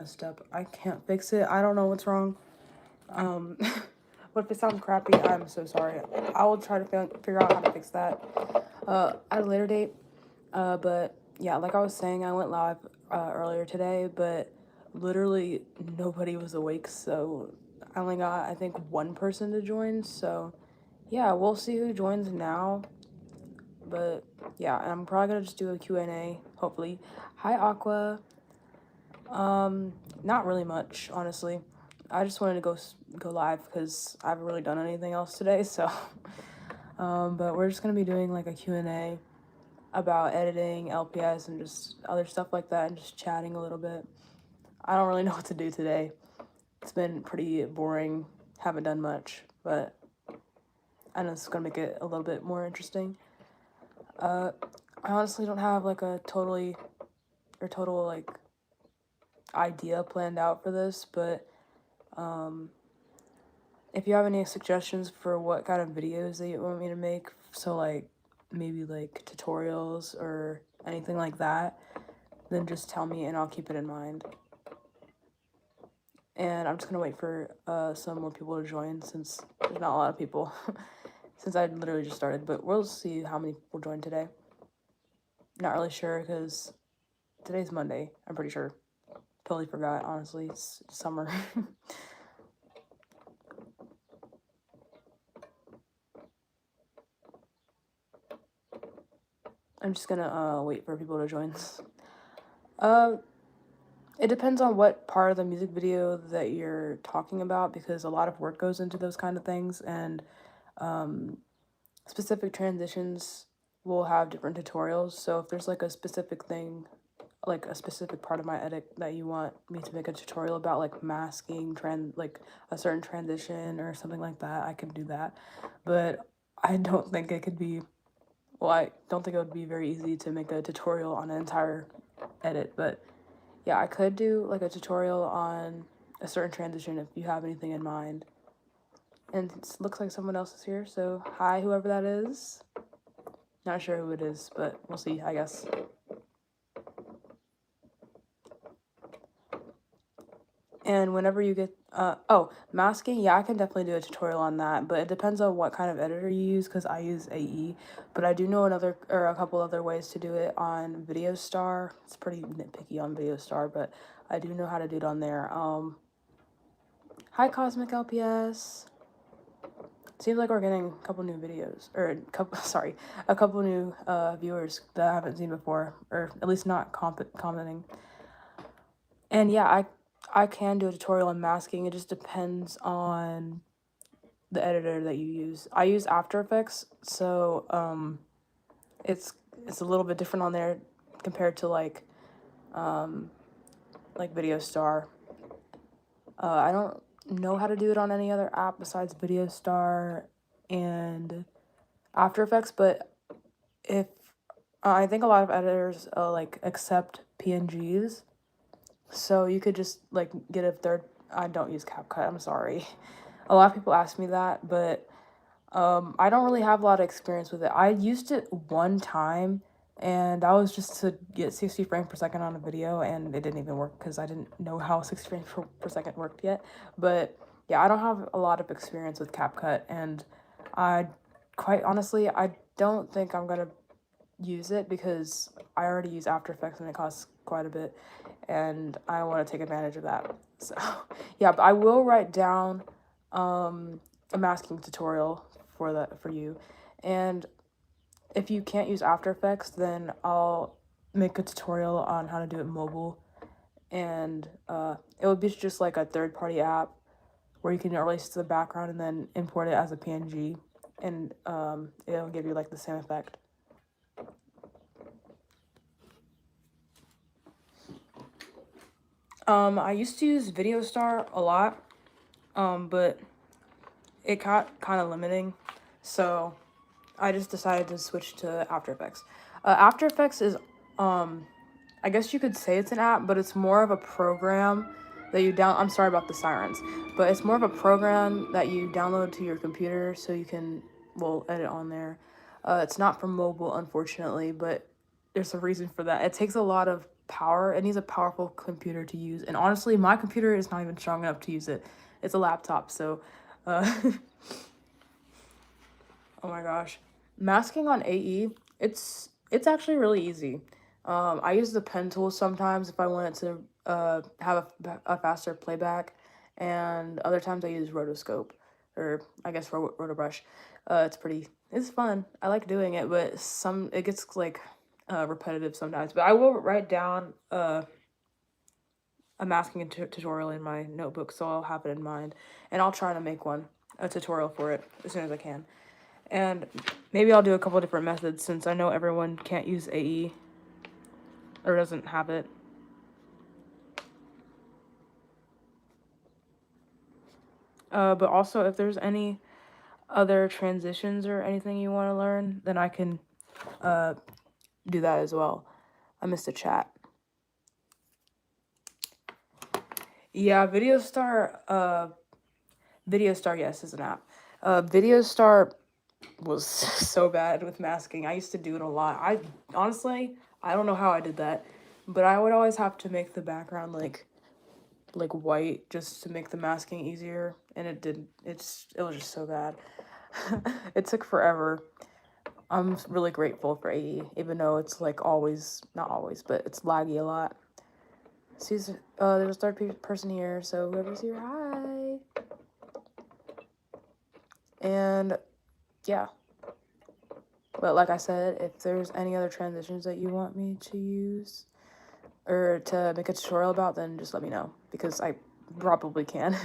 messed up. I can't fix it. I don't know what's wrong. Um, but if it sounds crappy, I'm so sorry. I will try to figure out how to fix that at a later date. But yeah, like I was saying, I went live earlier today, but literally nobody was awake, so I only got, I think, one person to join. So yeah, we'll see who joins now. But yeah, and I'm probably gonna just do a Q&A, hopefully. Hi, Aqua. Not really much, honestly. I just wanted to go live because I haven't really done anything else today, so. But we're just gonna be doing like a Q&A about editing, LPS, and just other stuff like that, and just chatting a little bit. I don't really know what to do today. It's been pretty boring. Haven't done much, but I know it's gonna make it a little bit more interesting. I honestly don't have like a total like idea planned out for this, but if you have any suggestions for what kind of videos that you want me to make, so like maybe like tutorials or anything like that, then just tell me and I'll keep it in mind. And I'm just gonna wait for some more people to join since there's not a lot of people since I literally just started, but we'll see how many people join today. Not really sure because today's Monday, I'm pretty sure. Totally forgot, honestly. It's summer. I'm just gonna wait for people to join. It depends on what part of the music video that you're talking about because a lot of work goes into those kind of things, and specific transitions will have different tutorials. So if there's like a specific thing, like a specific part of my edit that you want me to make a tutorial about, like masking, like a certain transition or something like that, I can do that. But I don't think it could be, well, I don't think it would be very easy to make a tutorial on an entire edit, but yeah, I could do like a tutorial on a certain transition if you have anything in mind. And it looks like someone else is here, so hi, whoever that is. Not sure who it is, but we'll see, I guess. And whenever you get, oh, masking, yeah, I can definitely do a tutorial on that, but it depends on what kind of editor you use, because I use AE, but I do know a couple other ways to do it on VideoStar. It's pretty nitpicky on VideoStar, but I do know how to do it on there. Hi, Cosmic LPS. Seems like we're getting a couple new videos, or a couple new viewers that I haven't seen before, or at least not commenting. And yeah, I can do a tutorial on masking. It just depends on the editor that you use. I use After Effects, so it's a little bit different on there compared to like VideoStar. I don't know how to do it on any other app besides VideoStar and After Effects, but if I think a lot of editors like accept PNGs, so you could just like get a third. I don't use CapCut. I'm sorry. A lot of people ask me that, but I don't really have a lot of experience with it. I used it one time, and that was just to get 60 frames per second on a video, and it didn't even work because I didn't know how 60 frames per second worked yet. But yeah, I don't have a lot of experience with CapCut, and I quite honestly, I don't think I'm gonna use it because I already use After Effects and it costs quite a bit, and I want to take advantage of that. So yeah, but I will write down a masking tutorial for you, and if you can't use After Effects, then I'll make a tutorial on how to do it mobile, and it would be just like a third-party app where you can erase the background and then import it as a PNG, and it'll give you like the same effect. I used to use VideoStar a lot, but it got kind of limiting, so I just decided to switch to After Effects. After Effects is, I guess you could say it's an app, but it's more of a program that you I'm sorry about the sirens, but it's more of a program that you download to your computer so you can, well, edit on there. It's not for mobile, unfortunately, but there's a reason for that. It takes a lot of power. It needs a powerful computer to use. And honestly, my computer is not even strong enough to use it. It's a laptop, so oh my gosh. Masking on AE, it's actually really easy. I use the pen tool sometimes if I wanted to have a faster playback, and other times I use rotoscope, or I guess rotobrush. It's fun. I like doing it, but it gets like repetitive sometimes. But I will write down a masking tutorial in my notebook, so I'll have it in mind, and I'll try to make a tutorial for it as soon as I can. And maybe I'll do a couple different methods since I know everyone can't use AE or doesn't have it. But also, if there's any other transitions or anything you want to learn, then I can do that as well. I missed a chat. Yeah, VideoStar, yes, is an app. VideoStar was so bad with masking. I used to do it a lot. Honestly, I don't know how I did that, but I would always have to make the background like white just to make the masking easier, and it was just so bad. It took forever. I'm really grateful for AE, even though it's like not always, but it's laggy a lot. See, there's a third person here, so whoever's here, hi. And yeah. But like I said, if there's any other transitions that you want me to use or to make a tutorial about, then just let me know, because I probably can.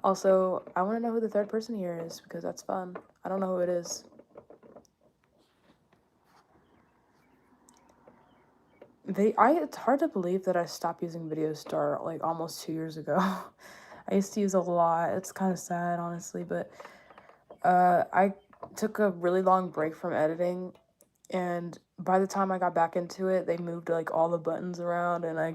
Also, I want to know who the third person here is, because that's fun. I don't know who it is. It's hard to believe that I stopped using VideoStar like almost 2 years ago. I used to use a lot. It's kind of sad, honestly, but I took a really long break from editing, and by the time I got back into it, they moved like all the buttons around, and I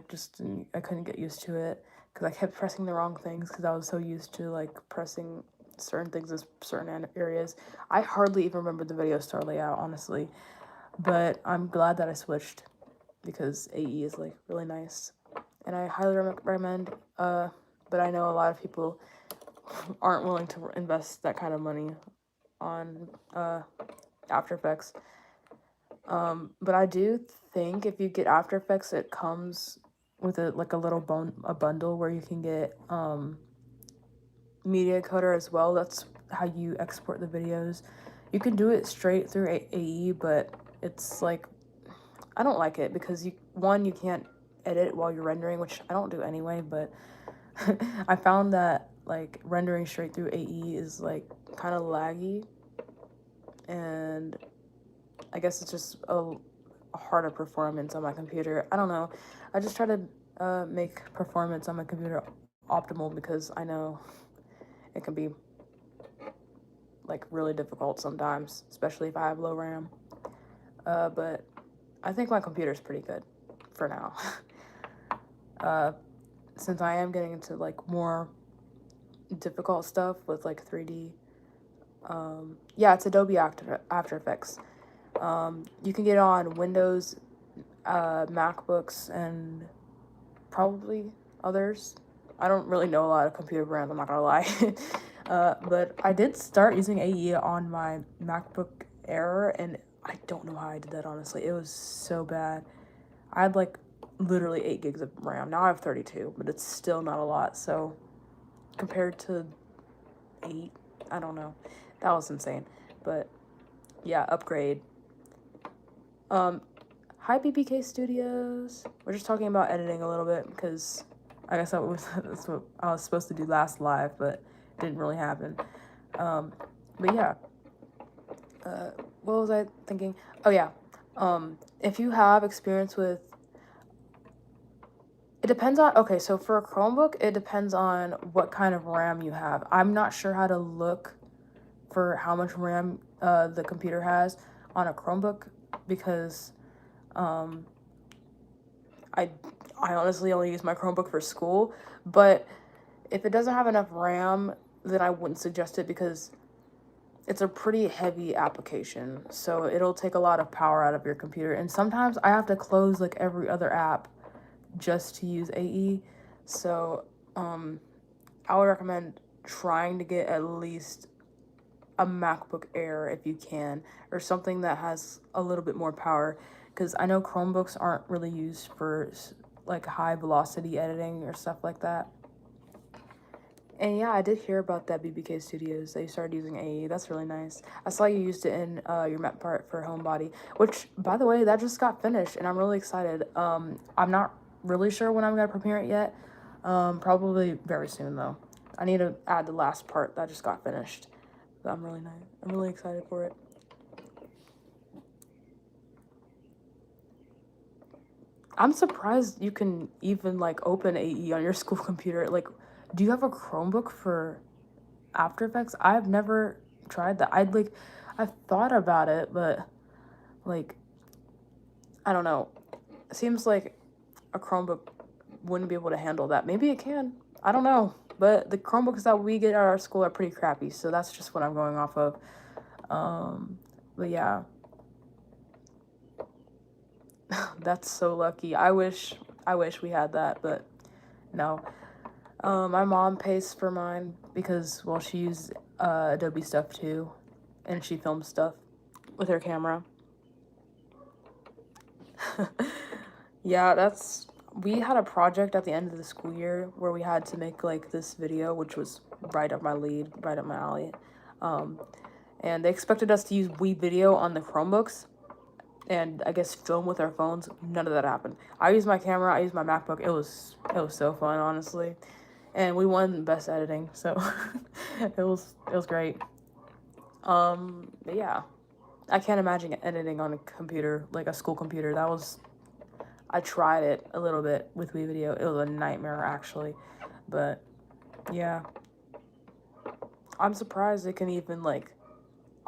couldn't get used to it because I kept pressing the wrong things because I was so used to like pressing certain things in certain areas. I hardly even remember the VideoStar layout, honestly, but I'm glad that I switched because AE is like really nice, and I highly recommend. But I know a lot of people aren't willing to invest that kind of money on After Effects. But I do think if you get After Effects, it comes with a little bundle where you can get media coder as well. That's how you export the videos. You can do it straight through AE, but it's like, I don't like it because you can't edit while you're rendering, which I don't do anyway, but I found that like rendering straight through AE is like kind of laggy, and I guess it's just a harder performance on my computer. I don't know. I just try to make performance on my computer optimal because I know it can be like really difficult sometimes, especially if I have low RAM. But I think my computer's pretty good for now. Since I am getting into like more difficult stuff with like 3D. Yeah, it's Adobe After Effects. You can get it on Windows, MacBooks, and probably others. I don't really know a lot of computer brands, I'm not gonna lie. But I did start using AE on my MacBook Air, and I don't know how I did that, honestly. It was so bad. I had like literally 8 gigs of RAM. Now I have 32, but it's still not a lot. So compared to 8, I don't know. That was insane. But yeah, upgrade. Hi BBK Studios. We're just talking about editing a little bit because I guess that's what I was supposed to do last live, but it didn't really happen. But yeah. What was I thinking? Oh yeah. If you have experience with, it depends on, okay, so for a Chromebook, it depends on what kind of RAM you have. I'm not sure how to look for how much RAM the computer has on a Chromebook because I honestly only use my Chromebook for school, but if it doesn't have enough RAM, then I wouldn't suggest it because it's a pretty heavy application, so it'll take a lot of power out of your computer. And sometimes I have to close like every other app just to use AE. So I would recommend trying to get at least a MacBook Air if you can, or something that has a little bit more power, because I know Chromebooks aren't really used for like high velocity editing or stuff like that. And yeah, I did hear about that BBK Studios. They started using AE. That's really nice. I saw you used it in your map part for Homebody, which, by the way, that just got finished, and I'm really excited. I'm not really sure when I'm gonna premiere it yet. Probably very soon though. I need to add the last part that just got finished. But I'm really excited for it. I'm surprised you can even like open AE on your school computer. Like, do you have a Chromebook for After Effects? I've never tried that. I've thought about it, but like, I don't know. It seems like a Chromebook wouldn't be able to handle that. Maybe it can. I don't know. But the Chromebooks that we get at our school are pretty crappy, so that's just what I'm going off of. But yeah. That's so lucky. I wish we had that, but no. My mom pays for mine because, well, she uses Adobe stuff too, and she films stuff with her camera. Yeah, we had a project at the end of the school year where we had to make like this video, which was right up my lead, right up my alley. And they expected us to use Video on the Chromebooks and I guess film with our phones. None of that happened. I used my camera, I used my MacBook. It was so fun, honestly. And we won best editing, so it was great. But yeah. I can't imagine editing on a computer, like a school computer. I tried it a little bit with Video. It was a nightmare, actually. But yeah. I'm surprised it can even like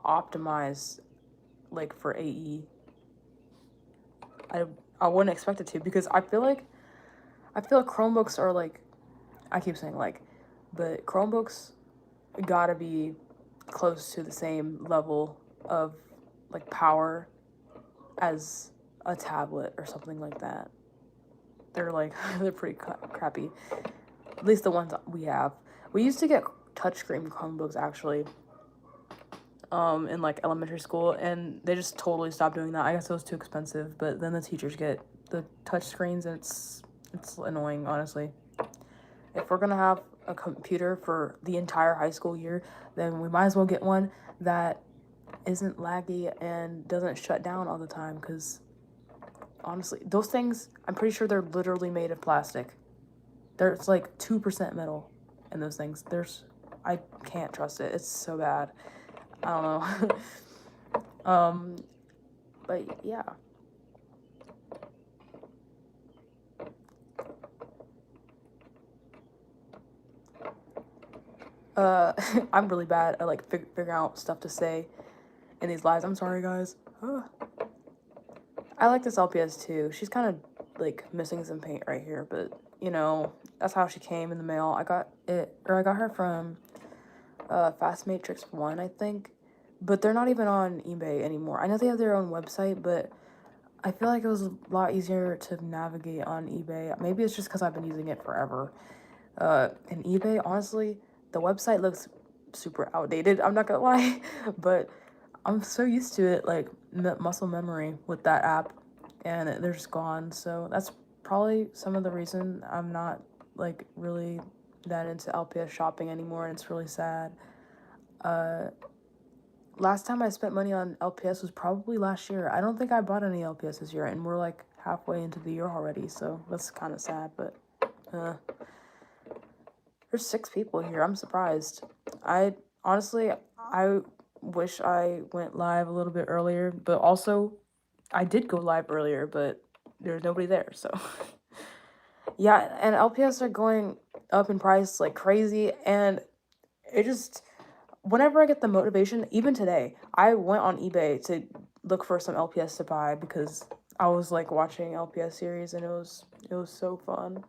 optimize like for AE. I wouldn't expect it to, because I feel like Chromebooks are like, I keep saying like, but Chromebooks gotta be close to the same level of like power as a tablet or something like that. They're like they're pretty crappy. At least the ones we have. We used to get touchscreen Chromebooks actually. In like elementary school, and they just totally stopped doing that. I guess it was too expensive, but then the teachers get the touch screens, and it's annoying, honestly. If we're gonna have a computer for the entire high school year, then we might as well get one that isn't laggy and doesn't shut down all the time, because honestly, those things, I'm pretty sure they're literally made of plastic. There's like 2% metal in those things. I can't trust it. It's so bad. I don't know. But yeah. I'm really bad at like figuring out stuff to say in these lives. I'm sorry, guys. I like this LPS too. She's kind of like missing some paint right here, but you know, that's how she came in the mail. I got her from Fast Matrix 1, I think. But they're not even on eBay anymore. I know they have their own website, but I feel like it was a lot easier to navigate on eBay. Maybe it's just because I've been using it forever. And eBay, honestly, the website looks super outdated. I'm not gonna lie, but I'm so used to it, like muscle memory with that app, and they're just gone. So that's probably some of the reason I'm not like really that into LPS shopping anymore, and it's really sad. Last time I spent money on LPS was probably last year. I don't think I bought any LPS this year, and we're like halfway into the year already, so that's kind of sad, but there's 6 people here. I'm surprised. I wish I went live a little bit earlier, but also I did go live earlier, but there's nobody there, so yeah, and LPS are going up in price like crazy, and it just, whenever I get the motivation, even today, I went on eBay to look for some LPS to buy because I was like watching LPS series, and it was so fun.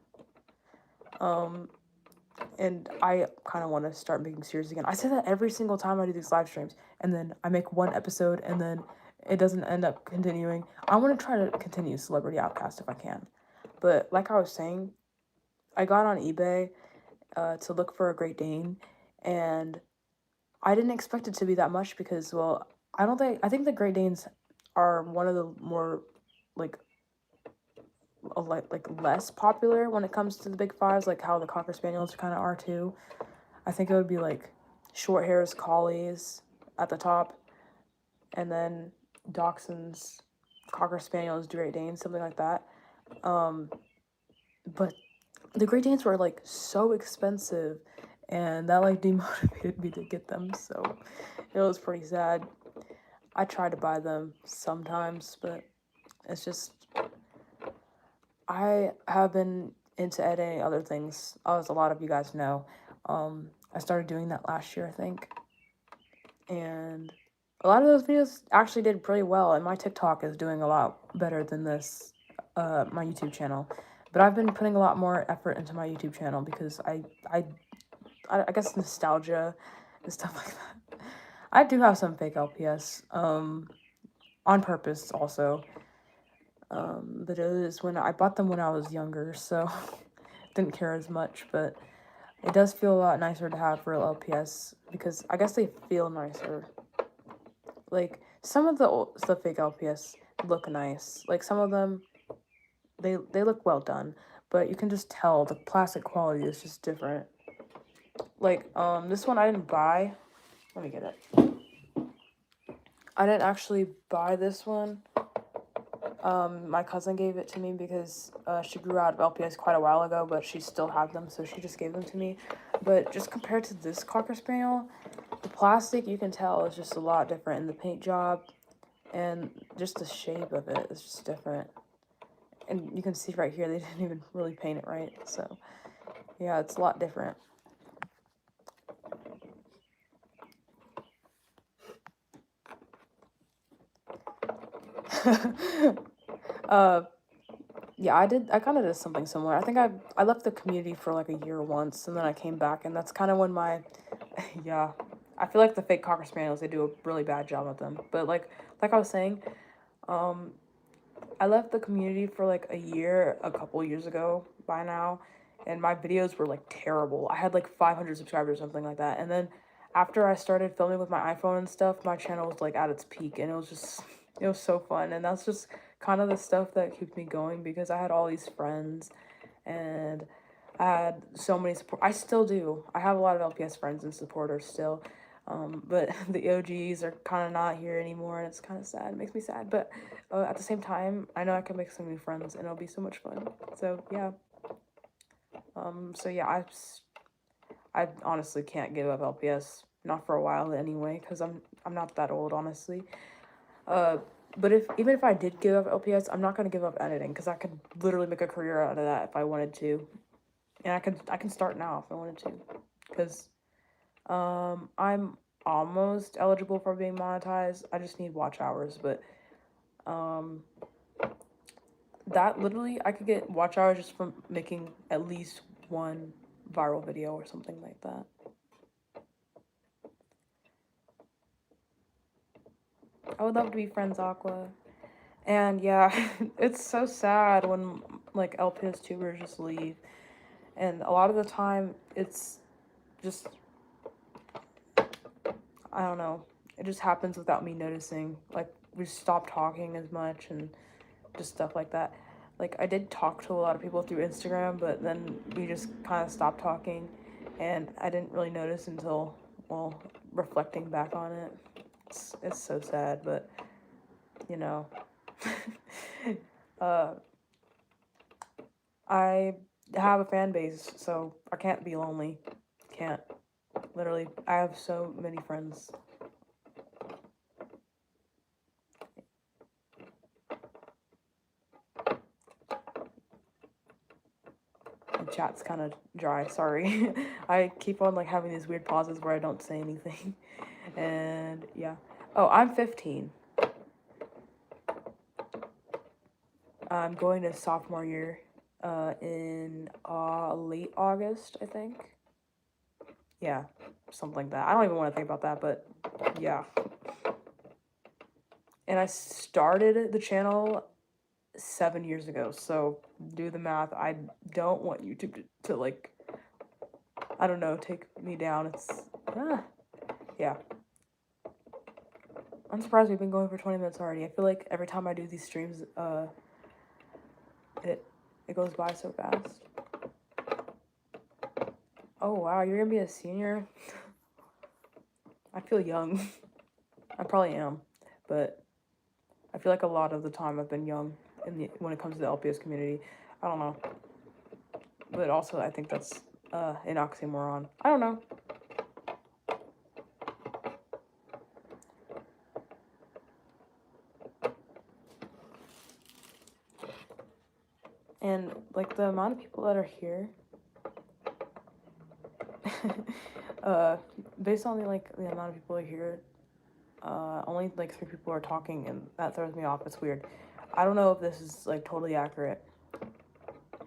and I kind of want to start making series again. I say that every single time I do these live streams, and then I make one episode, and then it doesn't end up continuing. I want to try to continue Celebrity Outcast if I can. But like I was saying, I got on eBay to look for a Great Dane, and I didn't expect it to be that much because, well, I think the Great Danes are one of the more, like less popular when it comes to the big fives, like how the Cocker Spaniels kind of are too. I think it would be like short hairs, collies at the top, and then Dachshunds, Cocker Spaniels, Great Danes, something like that. But the Great Danes were like so expensive, and that like demotivated me to get them. So it was pretty sad. I try to buy them sometimes, but it's just I have been into editing other things, as a lot of you guys know. I started doing that last year, I think. And a lot of those videos actually did pretty well, and my TikTok is doing a lot better than this, my YouTube channel. But I've been putting a lot more effort into my YouTube channel because I guess nostalgia and stuff like that. I do have some fake LPS, on purpose also. But it was when I bought them when I was younger, so didn't care as much, but it does feel a lot nicer to have real LPS because I guess they feel nicer. Like some of the fake LPS look nice. Like some of them they look well done, but you can just tell the plastic quality is just different. Like this one I didn't buy. Let me get it. I didn't actually buy this one. My cousin gave it to me because she grew out of LPS quite a while ago, but she still had them, so she just gave them to me. But just compared to this Cocker Spaniel, the plastic, you can tell, is just a lot different in the paint job, and just the shape of it is just different. And you can see right here, they didn't even really paint it right, so yeah, it's a lot different. Yeah, I kind of did something similar. I think I left the community for like a year once, and then I came back, and that's kind of when my, yeah, I feel like the fake Cocker Spaniels, they do a really bad job of them. But like I was saying, I left the community for like a year, a couple years ago by now, and my videos were like terrible. I had like 500 subscribers or something like that, and then after I started filming with my iPhone and stuff, my channel was like at its peak, and it was so fun, and that's just kind of the stuff that keeps me going because I had all these friends, and I had so many support. I still do. I have a lot of LPS friends and supporters still, but the OGs are kind of not here anymore, and it's kind of sad. It makes me sad, but at the same time, I know I can make some new friends, and it'll be so much fun. So yeah. So yeah, I honestly can't give up LPS, not for a while anyway, because I'm not that old, honestly. But even if I did give up LPS, I'm not gonna give up editing because I could literally make a career out of that if I wanted to, and I can start now if I wanted to, because I'm almost eligible for being monetized. I just need watch hours, but that literally I could get watch hours just from making at least one viral video or something like that. I would love to be friends, Aqua. And yeah, it's so sad when like LPS tubers just leave. And a lot of the time it's just, I don't know, it just happens without me noticing. Like we stop talking as much and just stuff like that. Like I did talk to a lot of people through Instagram, but then we just kind of stopped talking, and I didn't really notice until, well, reflecting back on it. It's so sad, but you know. uh I have a fan base, so I can't be lonely. Can't. Literally, I have so many friends. The chat's kind of dry, sorry. I keep on like having these weird pauses where I don't say anything. And yeah. Oh, I'm 15. I'm going to sophomore year in late August, I think. Yeah, something like that. I don't even want to think about that, but yeah. And I started the channel 7 years ago, so do the math. I don't want YouTube to like, I don't know, take me down. It's, yeah. I'm surprised we've been going for 20 minutes already. I feel like every time I do these streams, it goes by so fast. Oh wow, you're gonna be a senior? I feel young. I probably am, but I feel like a lot of the time I've been young when it comes to the LPS community. I don't know, but also I think that's an oxymoron. I don't know. And like the amount of people that are here, based on the amount of people are here, only like 3 people are talking, and that throws me off. It's weird. I don't know if this is like totally accurate,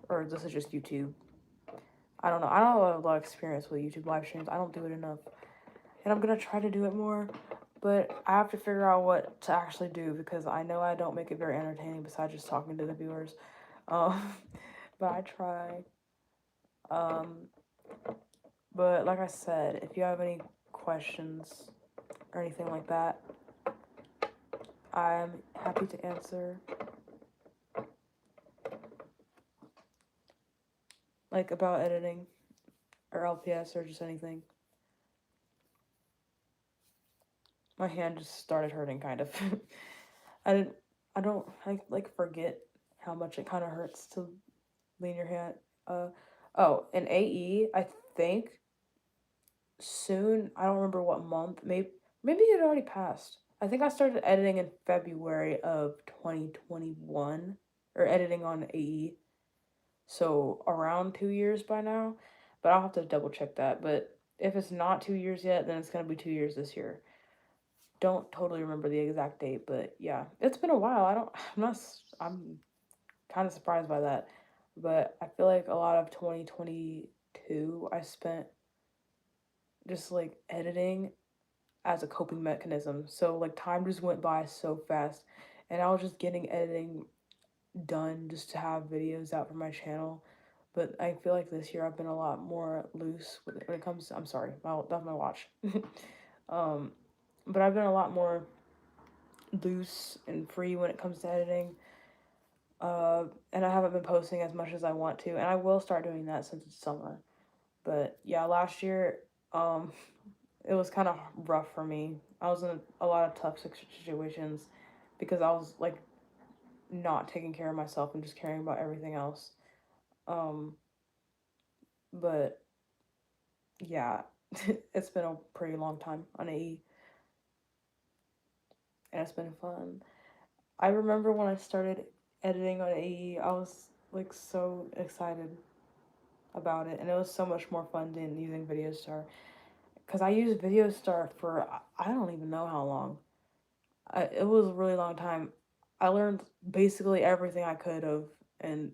or this is just YouTube. I don't know. I don't have a lot of experience with YouTube live streams. I don't do it enough, and I'm gonna try to do it more. But I have to figure out what to actually do, because I know I don't make it very entertaining besides just talking to the viewers. But I try. But like I said, if you have any questions or anything like that, I'm happy to answer. Like about editing or LPS or just anything. My hand just started hurting, kind of. I like forget how much it kind of hurts to lean your hand. Oh, in AE, I think soon. I don't remember what month. Maybe it already passed. I think I started editing in February of 2021, or editing on AE. So around 2 years by now, but I'll have to double check that. But if it's not 2 years yet, then it's gonna be 2 years this year. Don't totally remember the exact date, but yeah, it's been a while. I'm kind of surprised by that, but I feel like a lot of 2022 I spent just like editing as a coping mechanism. So like time just went by so fast, and I was just getting editing done just to have videos out for my channel. But I feel like this year I've been a lot more loose when it comes to, I'm sorry, that's my watch. um, but I've been a lot more loose and free when it comes to editing. And I haven't been posting as much as I want to, and I will start doing that since it's summer. But yeah, last year, um, it was kind of rough for me. I was in a lot of tough situations because I was like not taking care of myself and just caring about everything else. Um, but yeah, it's been a pretty long time on AE, and it's been fun. I remember when I started editing on AE, I was like so excited about it, and it was so much more fun than using VideoStar, because I used VideoStar for I don't even know how long. It was a really long time. I learned basically everything I could have, and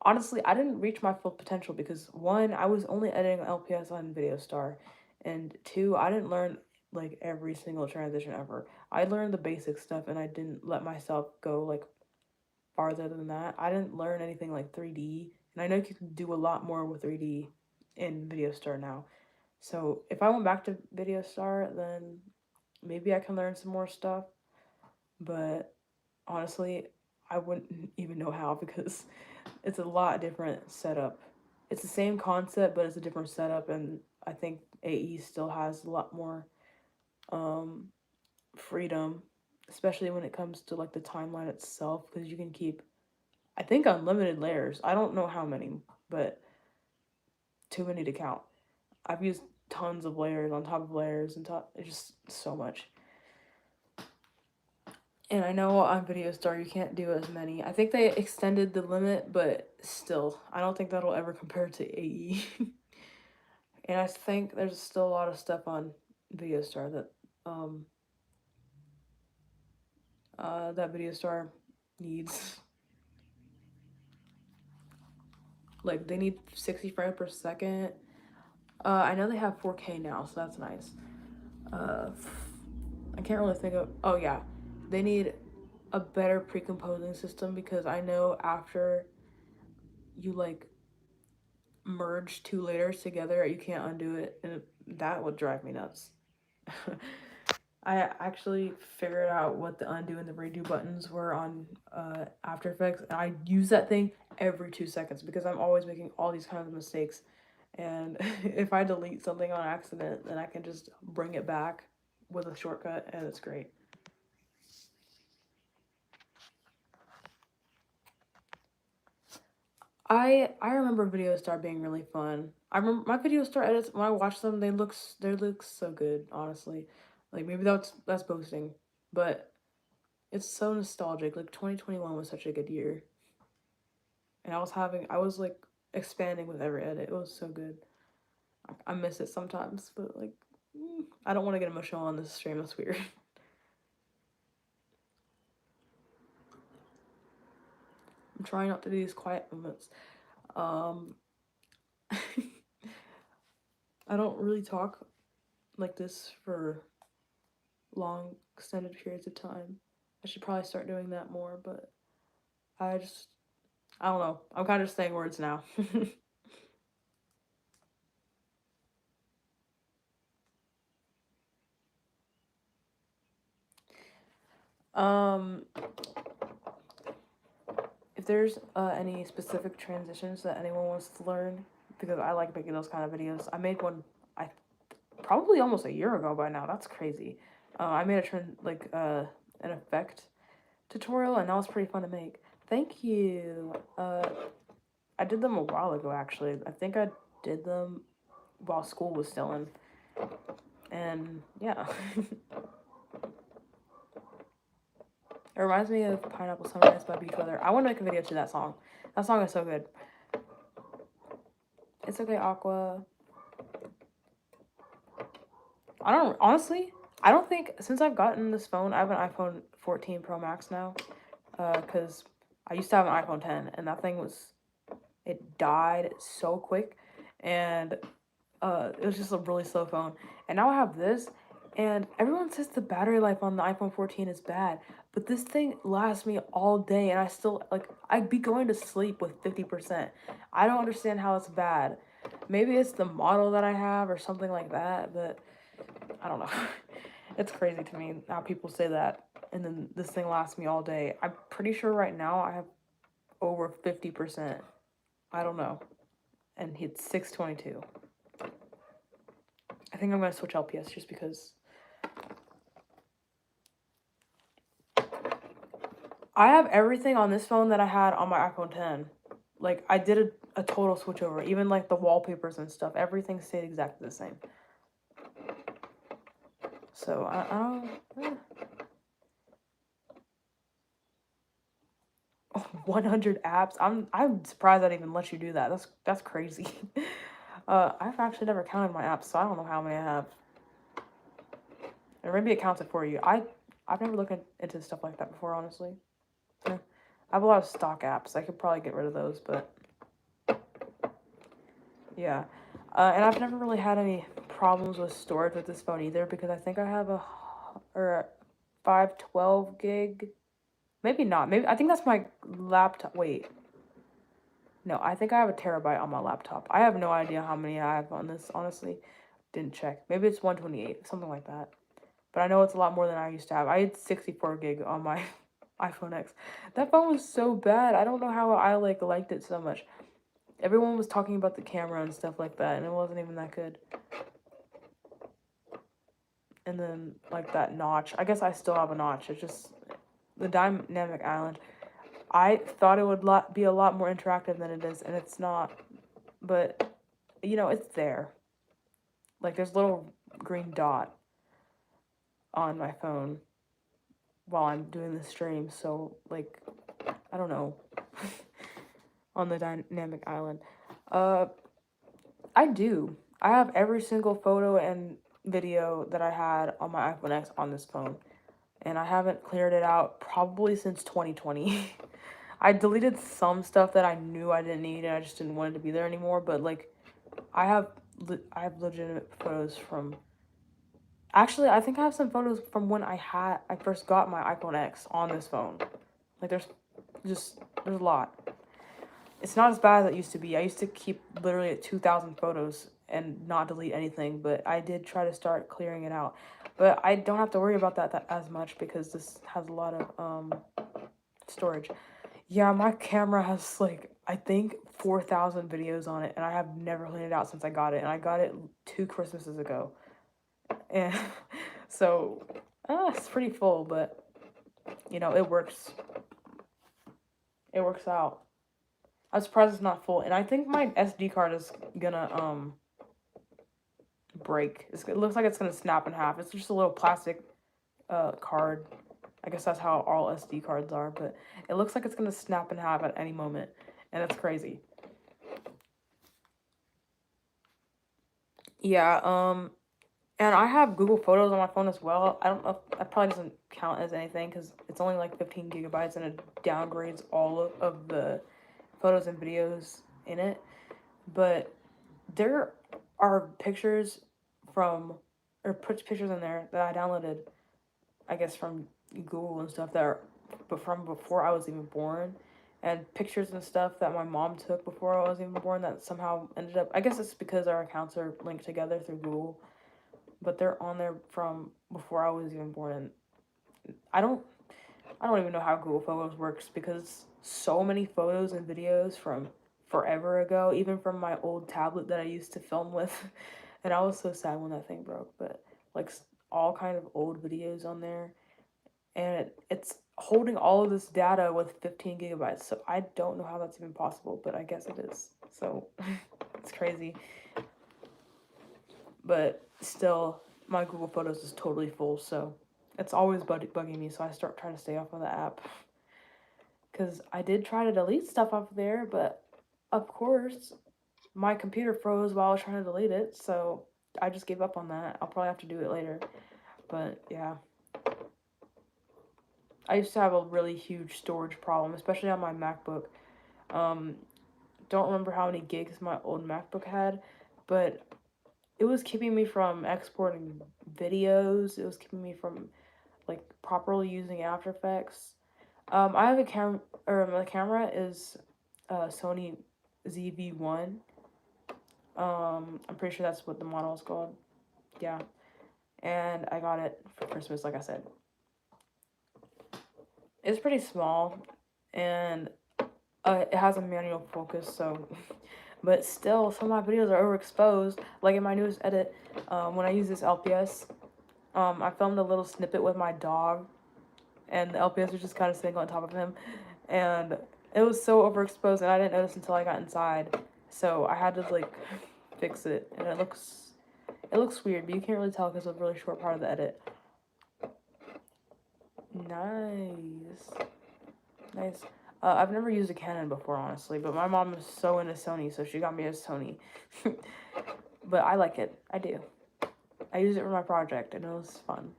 honestly, I didn't reach my full potential because one, I was only editing LPS on VideoStar, and two, I didn't learn like every single transition ever. I learned the basic stuff, and I didn't let myself go like farther than that. I didn't learn anything like 3D, and I know you can do a lot more with 3D in VideoStar now. So if I went back to VideoStar, then maybe I can learn some more stuff. But honestly, I wouldn't even know how, because it's a lot different setup. It's the same concept, but it's a different setup, and I think AE still has a lot more um, freedom, especially when it comes to like the timeline itself, because you can keep, I think, unlimited layers. I don't know how many, but too many to count. I've used tons of layers on top of layers and top. It's just so much. And I know on VideoStar you can't do as many. I think they extended the limit, but still, I don't think that'll ever compare to AE. And I think there's still a lot of stuff on VideoStar that VideoStar needs. Like they need 60 frames per second. I know they have 4K now, so that's nice. I can't really think of. Oh yeah, they need a better pre-composing system because I know after you like merge two layers together, you can't undo it, and that would drive me nuts. I actually figured out what the undo and the redo buttons were on After Effects, and I use that thing every 2 seconds because I'm always making all these kinds of mistakes. And if I delete something on accident, then I can just bring it back with a shortcut, and it's great. I remember Video Star being really fun. I remember my Video Star edits when I watch them, they look so good, honestly. Like maybe that's boasting, but it's so nostalgic. Like 2021 was such a good year. And I was like expanding with every edit. It was so good. I miss it sometimes, but like I don't want to get emotional on this stream. That's weird. I'm trying not to do these quiet moments. Um I don't really talk like this for long extended periods of time. I should probably start doing that more, but I don't know. I'm kind of just saying words now. um if there's any specific transitions that anyone wants to learn, because I like making those kind of videos. I made one I probably almost a year ago by now. That's crazy. I made an effect tutorial, and that was pretty fun to make. Thank you. I did them a while ago, actually. I think I did them while school was still in. And yeah. It reminds me of Pineapple Sunrise by Beach Weather. I want to make a video to that song. That song is so good. It's okay, Aqua. I don't think, since I've gotten this phone, I have an iPhone 14 Pro Max now. Because I used to have an iPhone 10, and that thing it died so quick. And it was just a really slow phone. And now I have this, and everyone says the battery life on the iPhone 14 is bad, but this thing lasts me all day, and I still, like, I'd be going to sleep with 50%. I don't understand how it's bad. Maybe it's the model that I have or something like that, but I don't know. It's crazy to me how people say that, and then this thing lasts me all day. I'm pretty sure right now I have over 50%. I don't know. And it's 622. I think I'm going to switch LPS just because I have everything on this phone that I had on my iPhone 10. Like, I did a total switch over. Even, like, the wallpapers and stuff. Everything stayed exactly the same. So, I don't... 100 apps? I'm surprised that even lets you do that. That's crazy. I've actually never counted my apps, so I don't know how many I have. Or maybe it counts it for you. I've never looked into stuff like that before, honestly. Yeah. I have a lot of stock apps. I could probably get rid of those, but yeah. And I've never really had any problems with storage with this phone either, because I think I have a 512 gig. Maybe not. Maybe I think that's my laptop. Wait. No, I think I have a terabyte on my laptop. I have no idea how many I have on this, honestly. Didn't check. Maybe it's 128, something like that. But I know it's a lot more than I used to have. I had 64 gig on my iPhone X. That phone was so bad. I don't know how I liked it so much. Everyone was talking about the camera and stuff like that, and it wasn't even that good. And then, like, that notch. I guess I still have a notch. It's just the dynamic island. I thought it would be a lot more interactive than it is, and it's not. But, you know, it's there. Like, there's a little green dot on my phone while I'm doing the stream. So, like, I don't know. On the dynamic island. I do. I have every single photo and video that I had on my iPhone X on this phone. And I haven't cleared it out probably since 2020. I deleted some stuff that I knew I didn't need and I just didn't want it to be there anymore. But, like, I have I have legitimate photos from. Actually, I think I have some photos from when I first got my iPhone X on this phone. Like there's a lot. It's not as bad as it used to be. I used to keep literally at 2,000 photos and not delete anything, but I did try to start clearing it out. But I don't have to worry about that as much because this has a lot of storage. Yeah, my camera has like I think 4,000 videos on it, and I have never cleaned it out since I got it, and I got it 2 Christmases ago, and so it's pretty full, but you know it works. It works out. I'm surprised it's not full, and I think my SD card is gonna break. It looks like it's gonna snap in half. It's just a little plastic card. I guess that's how all SD cards are, but it looks like it's gonna snap in half at any moment, and it's crazy. Yeah, and I have Google Photos on my phone as well. I don't know if that probably doesn't count as anything because it's only like 15 gigabytes and it downgrades all of the photos and videos in it. But there are pictures from, or put pictures in there that I downloaded, I guess from Google and stuff that are from before I was even born. And pictures and stuff that my mom took before I was even born that somehow ended up, I guess it's because our accounts are linked together through Google, but they're on there from before I was even born. And I don't even know how Google Photos works because so many photos and videos from forever ago, even from my old tablet that I used to film with. And I was so sad when that thing broke, but like all kind of old videos on there, and it's holding all of this data with 15 gigabytes. So I don't know how that's even possible, but I guess it is. So it's crazy. But still, my Google Photos is totally full, so it's always bugging me, so I start trying to stay off of the app. Because I did try to delete stuff off there, but of course, my computer froze while I was trying to delete it, so I just gave up on that. I'll probably have to do it later. But yeah. I used to have a really huge storage problem, especially on my MacBook. Don't remember how many gigs my old MacBook had, but it was keeping me from exporting videos. It was keeping me from like properly using After Effects. I have a camera, or my camera is Sony ZV-1. I'm pretty sure that's what the model is called. Yeah, and I got it for Christmas, like I said. It's pretty small, and it has a manual focus, so. But still, some of my videos are overexposed. Like in my newest edit, when I use this LPS, I filmed a little snippet with my dog, and the LPS was just kind of sitting on top of him, and it was so overexposed, and I didn't notice until I got inside. So I had to like fix it, and it looks weird, but you can't really tell because it's a really short part of the edit. Nice. I've never used a Canon before, honestly, but my mom is so into Sony, so she got me a Sony. But I like it. I do. I use it for my project, and it was fun.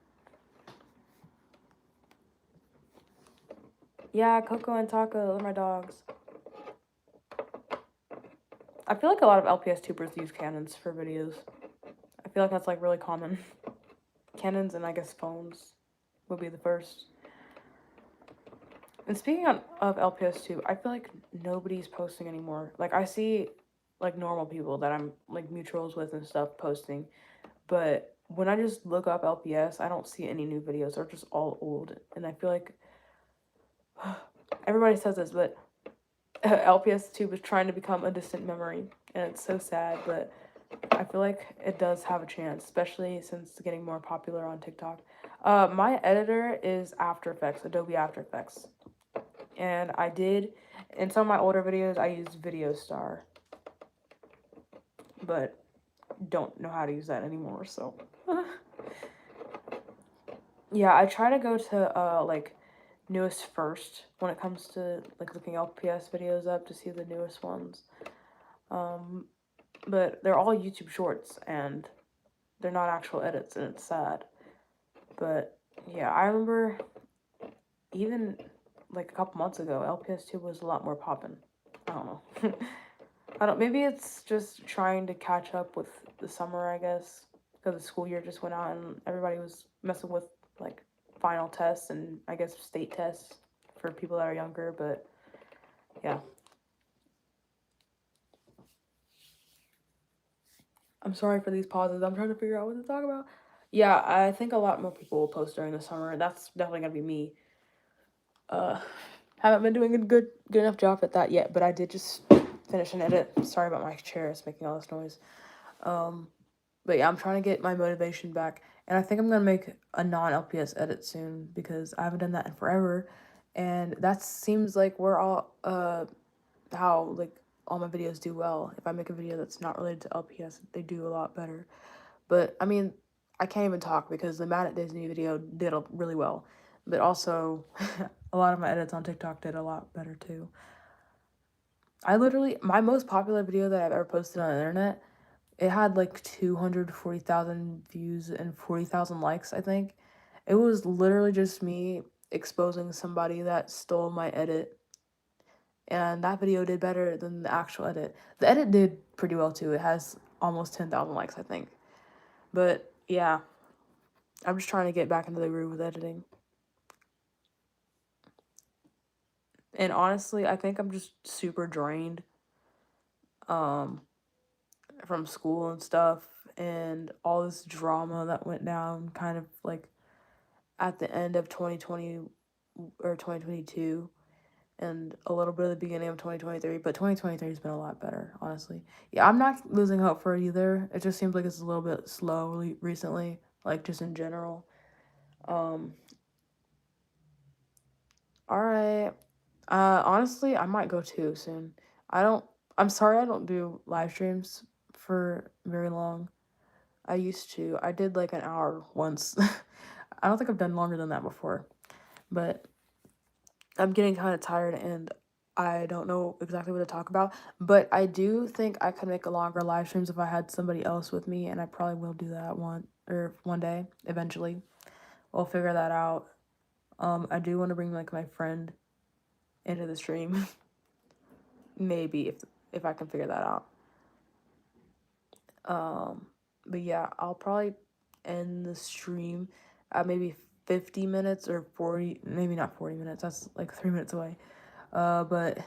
Yeah, Coco and Taco, those are my dogs. I feel like a lot of LPS tubers use Canons for videos. I feel like that's like really common. Canons and I guess phones would be the first. And speaking of LPS tube, I feel like nobody's posting anymore. Like I see like normal people that I'm like mutuals with and stuff posting, but when I just look up LPS, I don't see any new videos. They're just all old, and I feel like everybody says this, but LPS tube is trying to become a distant memory, and it's so sad, but I feel like it does have a chance, especially since it's getting more popular on TikTok. My editor is After Effects, Adobe After Effects. And I did, in some of my older videos, I used Video Star. But don't know how to use that anymore, so. Yeah, I try to go to, like, newest first when it comes to, like, looking LPS videos up to see the newest ones. But they're all YouTube shorts, and they're not actual edits, and it's sad. But, yeah, I remember even, like, a couple months ago, LPS2 was a lot more poppin'. I don't know. I don't, maybe it's just trying to catch up with the summer, I guess, because the school year just went out and everybody was messing with like final tests and I guess state tests for people that are younger, but yeah. I'm sorry for these pauses. I'm trying to figure out what to talk about. Yeah, I think a lot more people will post during the summer. That's definitely gonna be me. Uh, haven't been doing a good enough job at that yet, but I did just finish an edit. Sorry about my chair; it's making all this noise. Um, but yeah, I'm trying to get my motivation back, and I think I'm gonna make a non-LPS edit soon because I haven't done that in forever, and that seems like we're all how like all my videos do well. If I make a video that's not related to LPS, they do a lot better. But I mean, I can't even talk because the Mad at Disney video did really well. But also, a lot of my edits on TikTok did a lot better too. My most popular video that I've ever posted on the internet, it had like 240,000 views and 40,000 likes, I think. It was literally just me exposing somebody that stole my edit. And that video did better than the actual edit. The edit did pretty well too. It has almost 10,000 likes, I think. But yeah, I'm just trying to get back into the groove with editing. And honestly, I think I'm just super drained from school and stuff and all this drama that went down kind of like at the end of 2020 or 2022 and a little bit of the beginning of 2023, but 2023 has been a lot better, honestly. Yeah, I'm not losing hope for it either. It just seems like it's a little bit slow recently, like just in general. All right. Honestly, I might go too soon. I don't. I'm sorry, I don't do live streams for very long. I used to. I did like an hour once. I don't think I've done longer than that before, but I'm getting kind of tired and I don't know exactly what to talk about. But I do think I could make a longer live streams if I had somebody else with me, and I probably will do that one day eventually. We'll figure that out. I do want to bring like my friend into the stream. Maybe if I can figure that out. But yeah, I'll probably end the stream at maybe 50 minutes or 40, maybe not 40 minutes. That's like 3 minutes away. But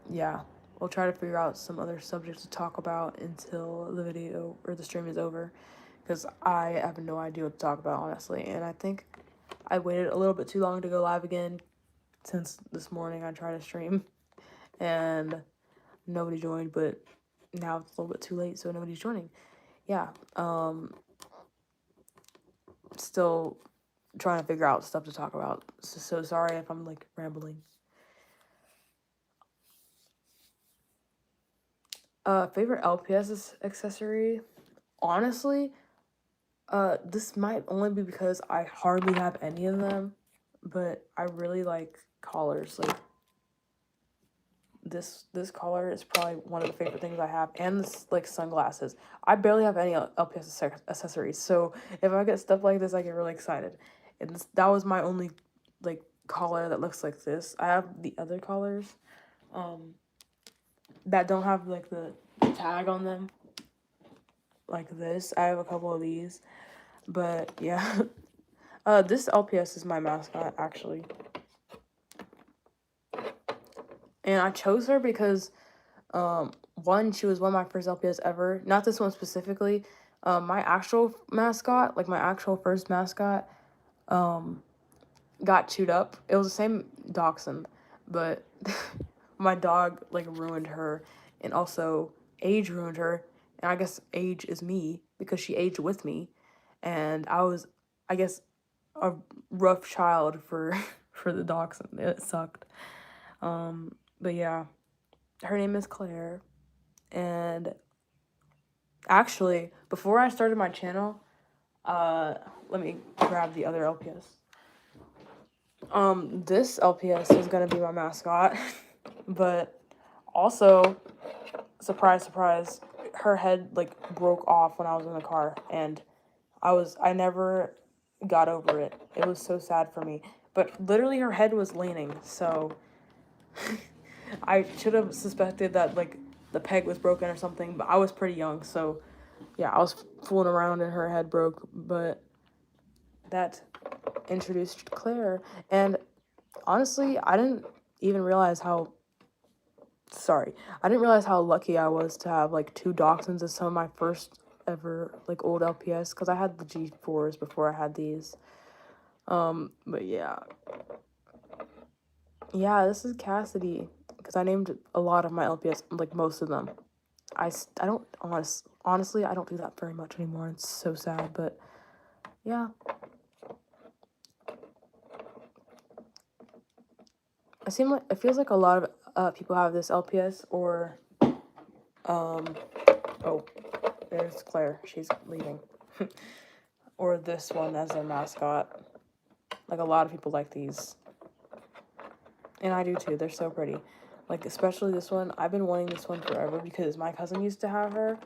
yeah, we'll try to figure out some other subjects to talk about until the video or the stream is over because I have no idea what to talk about, honestly. And I think I waited a little bit too long to go live again since this morning I tried to stream and nobody joined, but now it's a little bit too late, so nobody's joining. Yeah, still trying to figure out stuff to talk about. So sorry if I'm like rambling. Favorite LPS accessory? Honestly, this might only be because I hardly have any of them, but I really like collars. Like this collar is probably one of the favorite things I have, and this like sunglasses. I barely have any LPS accessories, so if I get stuff like this, I get really excited. And that was my only like collar that looks like this. I have the other collars, that don't have like the tag on them, like this. I have a couple of these, but yeah. This LPS is my mascot actually, and I chose her because one, she was one of my first LPS ever. Not this one specifically. My actual mascot, like my actual first mascot, got chewed up. It was the same dachshund, but my dog like ruined her, and also age ruined her. And I guess age is me because she aged with me, and I was, I guess, a rough child for for the dachshund. It sucked. But yeah, her name is Claire. And actually, before I started my channel, let me grab the other LPS. This LPS is gonna be my mascot, but also, surprise, surprise, her head like broke off when I was in the car, and I never got over it. It was so sad for me. But literally, her head was leaning, so I should have suspected that like the peg was broken or something, but I was pretty young, so yeah, I was fooling around and her head broke, but that introduced Claire. And honestly, I didn't realize how lucky I was to have like 2 dachshunds as some of my first ever like old LPS, because I had the G4s before I had these. But yeah, this is Cassidy, because I named a lot of my LPS, like most of them. I don't honestly I don't do that very much anymore. It's so sad, but yeah. It feels like a lot of people have this LPS, or oh, there's Claire, she's leaving. Or this one as their mascot. Like, a lot of people like these, and I do too. They're so pretty. Like, especially this one. I've been wanting this one forever because my cousin used to have her.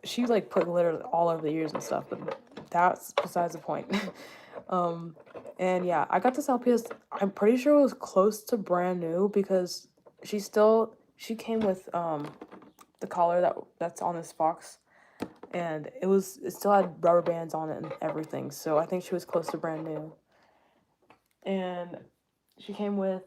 She like put glitter all over the ears and stuff, but that's besides the point. And yeah, I got this LPS. I'm pretty sure it was close to brand new, because she came with the collar that's on this fox, and it still had rubber bands on it and everything. So I think she was close to brand new. And she came with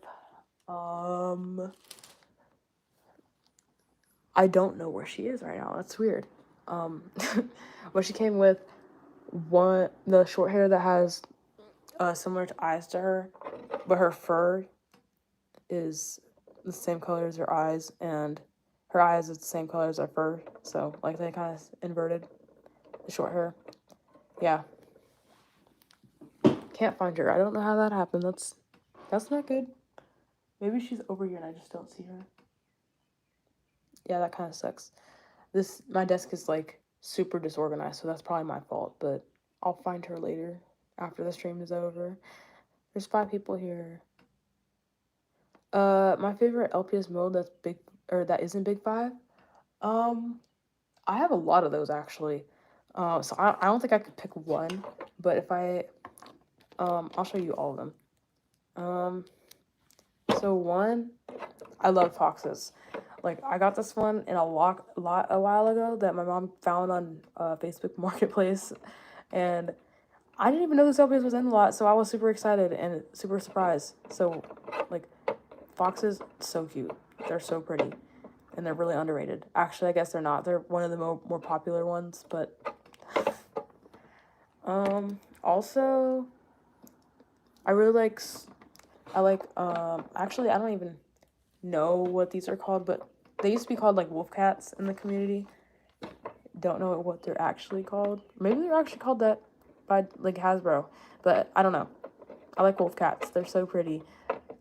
I don't know where she is right now. That's weird. But she came with the short hair that has similar to eyes to her, but her fur is the same color as her eyes, and her eyes is the same color as her fur. So like they kind of inverted the short hair. Yeah. Can't find her. I don't know how that happened. That's not good. Maybe she's over here and I just don't see her. Yeah, that kind of sucks. My desk is like super disorganized, so that's probably my fault, but I'll find her later after the stream is over. There's 5 people here. My favorite LPS mode that isn't Big 5. I have a lot of those actually. So I don't think I could pick one, but if I'll show you all of them. So one, I love foxes. Like, I got this one in a lot a while ago that my mom found on Facebook Marketplace, and I didn't even know this LPS was in the lot, so I was super excited and super surprised. So, like, foxes, so cute. They're so pretty, and they're really underrated. Actually, I guess they're not. They're one of the more popular ones, but also, I really like. Actually, I don't even know what these are called, but they used to be called like wolf cats in the community. Don't know what they're actually called. Maybe they're actually called that by like Hasbro, but I don't know. I like wolf cats. They're so pretty.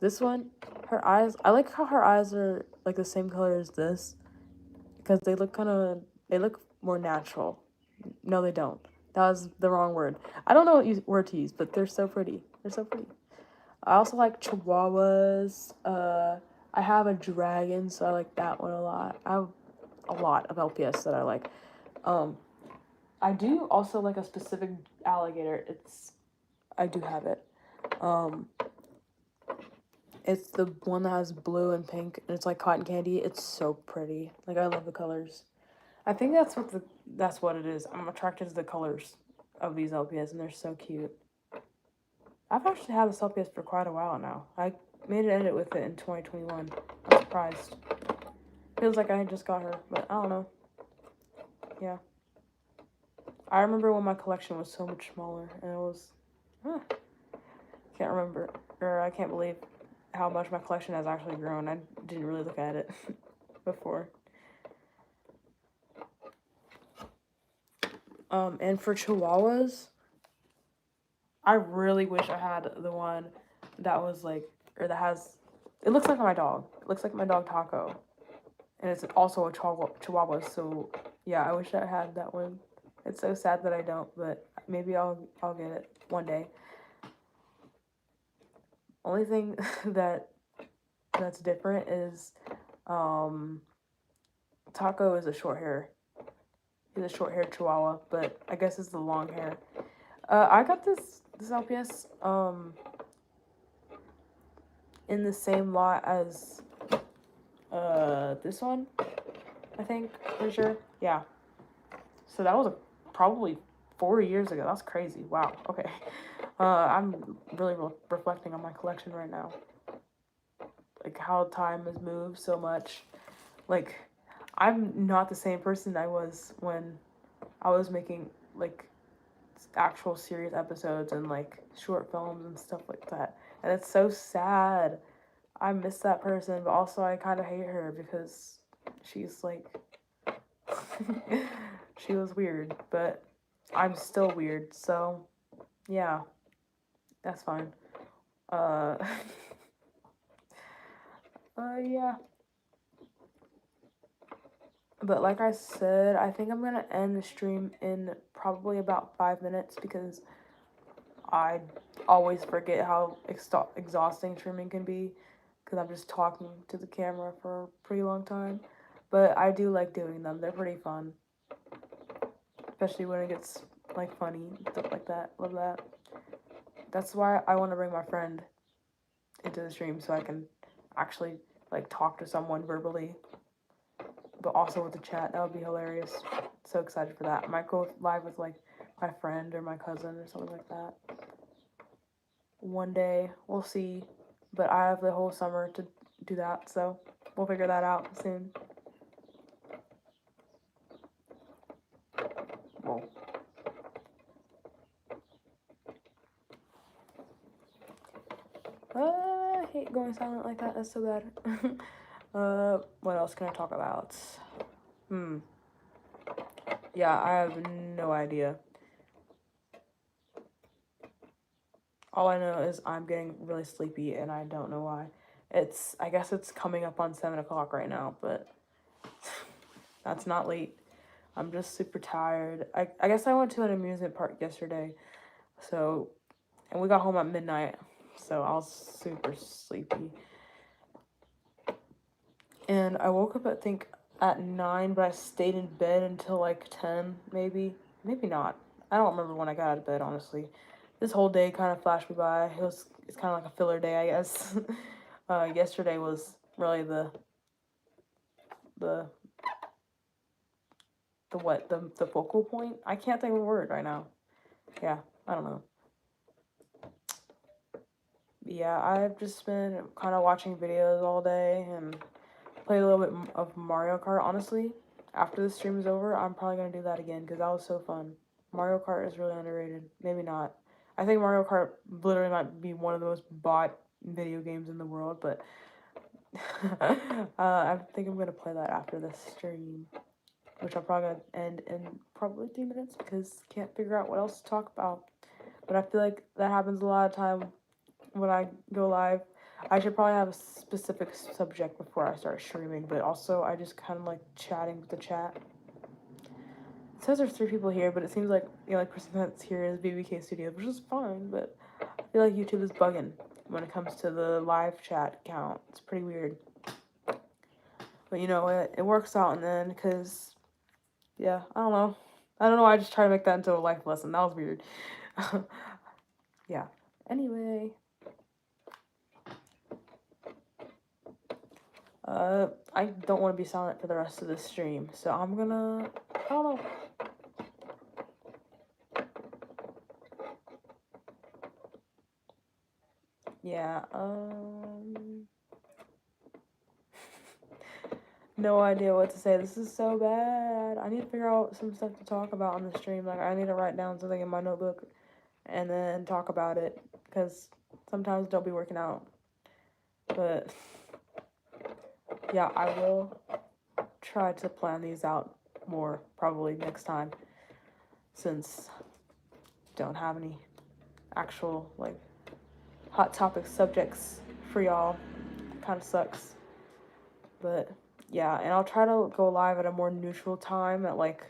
This one, her eyes, I like how her eyes are like the same color as this, because they look more natural. No, they don't. That was the wrong word. I don't know what word to use, but they're so pretty. They're so pretty. I also like chihuahuas. I have a dragon, so I like that one a lot. I have a lot of LPS that I like. I do also like a specific alligator. I do have it. It's the one that has blue and pink, and it's like cotton candy. It's so pretty. Like, I love the colors. I think that's what it is. I'm attracted to the colors of these LPS, and they're so cute. I've actually had this LPS for quite a while now. I made an edit with it in 2021. I'm surprised. Feels like I just got her, but I don't know. Yeah. I remember when my collection was so much smaller, and it was... I can't believe how much my collection has actually grown. I didn't really look at it before. And for chihuahuas, I really wish I had the one that was like, or that has, it looks like my dog. It looks like my dog Taco. And it's also a chihuahua, so yeah, I wish I had that one. It's so sad that I don't, but maybe I'll get it one day. Only thing that's different is Taco is a short hair. He's a short haired chihuahua, but I guess it's the long hair. I got this LPS in the same lot as this one, I think, for sure. Yeah. So that was probably 4 years ago. That's crazy. Wow. Okay. I'm really reflecting on my collection right now. Like how time has moved so much. Like I'm not the same person I was when I was making like actual serious episodes and like short films and stuff like that. And it's so sad. I miss that person, but also I kind of hate her because she's like she was weird, but I'm still weird. So, yeah, that's fine. Uh yeah. But like I said, I think I'm gonna end the stream in probably about 5 minutes because I always forget how exhausting streaming can be because I'm just talking to the camera for a pretty long time. But I do like doing them. They're pretty fun, especially when it gets like funny and stuff like that. Love that. That's why I want to bring my friend into the stream so I can actually like talk to someone verbally, but also with the chat. That would be hilarious. So excited for that. I might go live with like my friend or my cousin or something like that. One day, we'll see. But I have the whole summer to do that, so we'll figure that out soon. Whoa. I hate going silent like that. That's so bad. What else can I talk about? Yeah, I have no idea. All I know is I'm getting really sleepy and I don't know why. I guess it's coming up on 7 o'clock right now, but that's not late. I'm just super tired. I guess I went to an amusement park yesterday, and we got home at midnight, so I was super sleepy. And I woke up, I think, at 9, but I stayed in bed until like 10, maybe. Maybe not. I don't remember when I got out of bed, honestly. This whole day kind of flashed me by. It's kind of like a filler day, I guess. Yesterday was really the focal point. I can't think of a word right now. Yeah, I don't know. Yeah, I've just been kind of watching videos all day and played a little bit of Mario Kart. Honestly, after the stream is over, I'm probably gonna do that again because that was so fun. Mario Kart is really underrated. Maybe not. I think Mario Kart literally might be one of the most bought video games in the world, but I think I'm gonna play that after this stream, which I'm probably gonna end in probably 3 minutes because can't figure out what else to talk about. But I feel like that happens a lot of time when I go live. I should probably have a specific subject before I start streaming, but also I just kind of like chatting with the chat. It says there's 3 people here, but it seems like the only person that's here is BBK Studios, which is fine, but I feel like YouTube is bugging when it comes to the live chat count. It's pretty weird. But you know, it works out in the end because, yeah, I don't know. I just try to make that into a life lesson. That was weird. Yeah. Anyway. I don't want to be silent for the rest of the stream, so I'm gonna, I don't know. Yeah, no idea what to say. This is so bad. I need to figure out some stuff to talk about on the stream. Like, I need to write down something in my notebook and then talk about it, because sometimes don't be working out. But, yeah, I will try to plan these out more probably next time, since don't have any actual, like, hot topic subjects for y'all. Kind of sucks. But yeah, and I'll try to go live at a more neutral time at like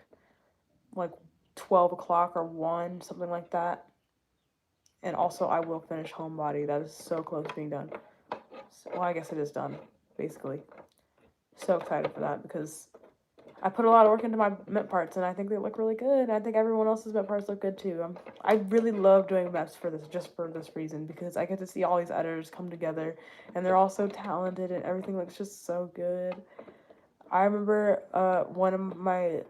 12 o'clock or 1, something like that. And also I will finish Homebody. That is so close to being done. Well, I guess it is done, basically. So excited for that because I put a lot of work into my map parts, and I think they look really good. I think everyone else's map parts look good too. I really love doing maps for this, just for this reason, because I get to see all these editors come together, and they're all so talented, and everything looks just so good. I remember one of my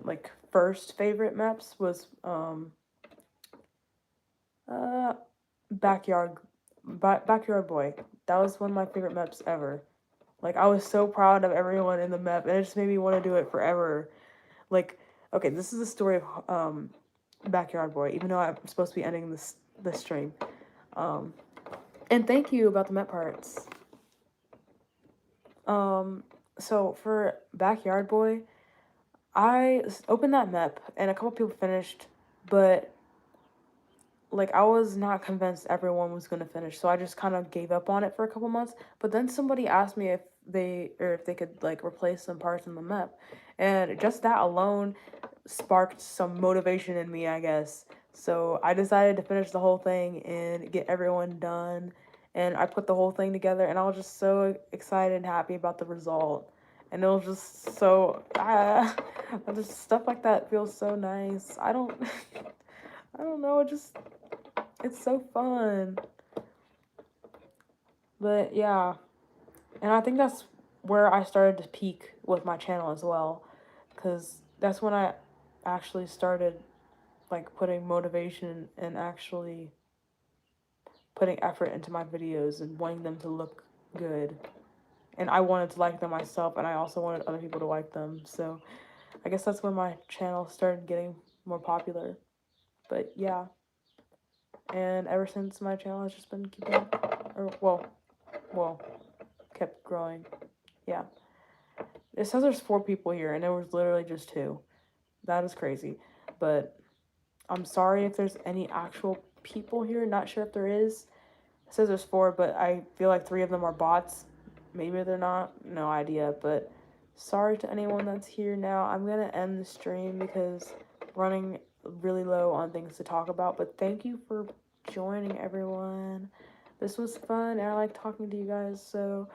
like first favorite maps was uh backyard backyard boy. That was one of my favorite maps ever. Like, I was so proud of everyone in the map, and it just made me want to do it forever. Like, okay, this is the story of Backyard Boy, even though I'm supposed to be ending this stream. And thank you about the map parts. So for Backyard Boy, I opened that map, and a couple people finished, but like, I was not convinced everyone was gonna finish, so I just kind of gave up on it for a couple months. But then somebody asked me if they could like replace some parts in the map, and just that alone sparked some motivation in me, I guess. So I decided to finish the whole thing and get everyone done, and I put the whole thing together, and I was just so excited and happy about the result. And it was just so just stuff like that feels so nice. I don't I don't know, it's so fun. But yeah, and I think that's where I started to peak with my channel as well, because that's when I actually started like putting motivation and actually putting effort into my videos and wanting them to look good. And I wanted to like them myself, and I also wanted other people to like them. So I guess that's when my channel started getting more popular. But yeah, and ever since, my channel has just been keeping, or well, kept growing. Yeah. It says there's 4 people here, and there was literally just 2. That is crazy. But I'm sorry if there's any actual people here. Not sure if there is. It says there's 4, but I feel like 3 of them are bots. Maybe they're not. No idea. But sorry to anyone that's here now. I'm going to end the stream because running really low on things to talk about. But thank you for joining, everyone. This was fun, and I like talking to you guys. So,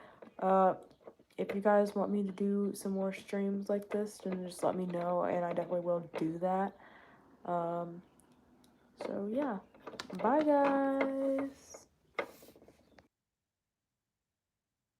if you guys want me to do some more streams like this, then just let me know, and I definitely will do that. So yeah, bye guys.